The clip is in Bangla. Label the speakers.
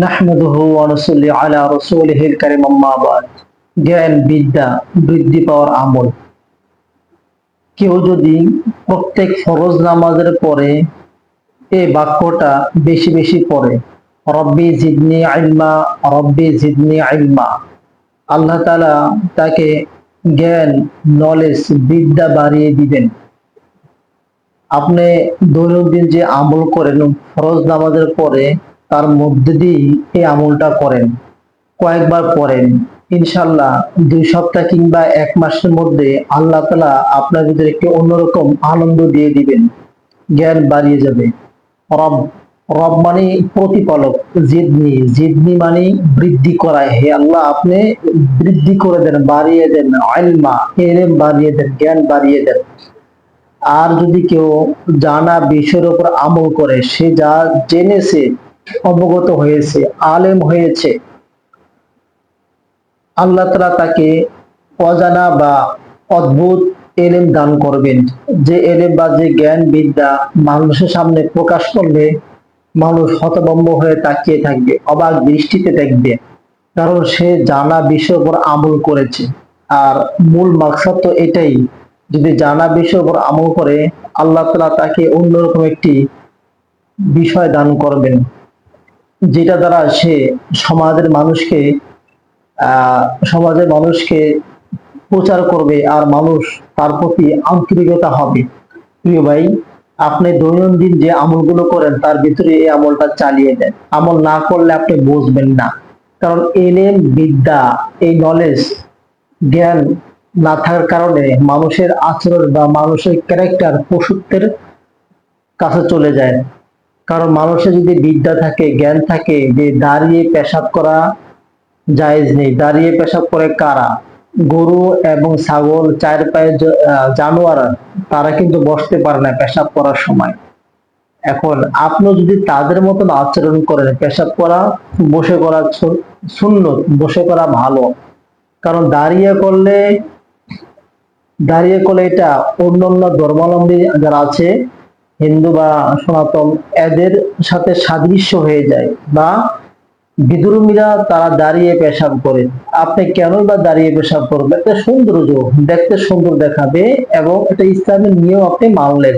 Speaker 1: নাহমাদুহু ওয়া নুসাল্লি আলা রাসূলিহিল কারীম আম্মা বাদ। জ্ঞান বিদ্যা বৃদ্ধি পাওয়ার আমল। কেউ যদি প্রত্যেক ফরজ নামাজের পরে এই বাক্যটা বেশি বেশি পড়ে, রব্বি জিদনি ইলমা, রব্বি জিদনি ইলমা, আল্লাহ তাআলা তাকে জ্ঞান, নলেজ, বিদ্যা বাড়িয়ে দিবেন। আপনি দৈনন্দিন যে আমল করেন ফরজ নামাজের পরে, তার মধ্যে দিয়ে এই আমলটা করেন, কয়েকবার পড়েন, ইনশাল্লাহ 2 সপ্তাহ কিংবা 1 মাসের মধ্যে আল্লাহ তাআলা আপনার ভিতরে একটি অন্যরকম আনন্দ দিয়ে দিবেন, জ্ঞান বাড়িয়ে যাবে। রব, রব মানে প্রতিপালক। জিদনি, জিদনি মানে বৃদ্ধি করায়। হে আল্লাহ, আপনি বৃদ্ধি করে দেন, বাড়িয়ে দেন। ইলমা, ইলম বাড়িয়ে দেন, জ্ঞান বাড়িয়ে দেন। আর যদি কেউ জানা বিষয়ের উপর আমল করে, সে যা জেনেছে, অবগত হয়েছে, আলেম হয়েছে, আল্লাহ তাআলা তাকে অজানা বা অদ্ভুত এলেম দান করবেন। যে এলেম বা যে জ্ঞান বিদ্যা মানুষের সামনে প্রকাশ করলে মানুষ হতভম্ব হয়ে তাকিয়ে থাকবে, অবাক দৃষ্টিতে দেখবে, কারণ সে জানা বিষয়ের উপর আমল করেছে। আর মূল মাকসাদ তো এটাই, যদি জানা বিষয়ের উপর আমল করে আল্লাহ তাআলা তাকে অন্যরকম একটি বিষয় দান করবেন, যেটা দ্বারা সে সমাজের মানুষকে সমাজের মানুষকে প্রচার করবে আর মানুষ তার প্রতি আন্তরিকতা হবে। প্রিয় ভাই, আপনি দৈনন্দিন যে আমলগুলো করেন তার ভিতরে এই আমলটা চালিয়ে দেন। আমল না করলে আপনি বুঝবেন না, কারণ এলেম বিদ্যা, এই নলেজ, জ্ঞান না থাকার কারণে মানুষের আচরণ বা মানুষের ক্যারেক্টার পশুত্বের কাছে চলে যায়। কারণ মানুষের যদি বিদ্যা থাকে, জ্ঞান থাকে, যে দাঁড়িয়ে পেশাব করা জায়েজ নেই, দাঁড়িয়ে পেশাব করে কারা? গরু এবং ছাগল, 4 পায়ের জানোয়ার, তারা কিন্তু বসতে পারে না পেশাব করার সময়। এখন আপনি যদি তাদের মতন আচরণ করেন, পেশাব করা বসে করা সুন্নত, বসে করা ভালো। কারণ দাঁড়িয়ে করলে এটা অন্যান্য ধর্মাবলম্বী যারা আছে, হিন্দু বা সনাতন, এদের সাথে সাদৃশ্য হয়ে যায়, বা বিধর্মীরা তারা দাঁড়িয়ে পেশাব করে। আপনি কেন বা দাঁড়িয়ে পেশাব করবেন? এটা সৌন্দর্য, দেখতে সুন্দর দেখাবে, এবং এটা ইসলামের নিয়ম, আপনি মানলেন।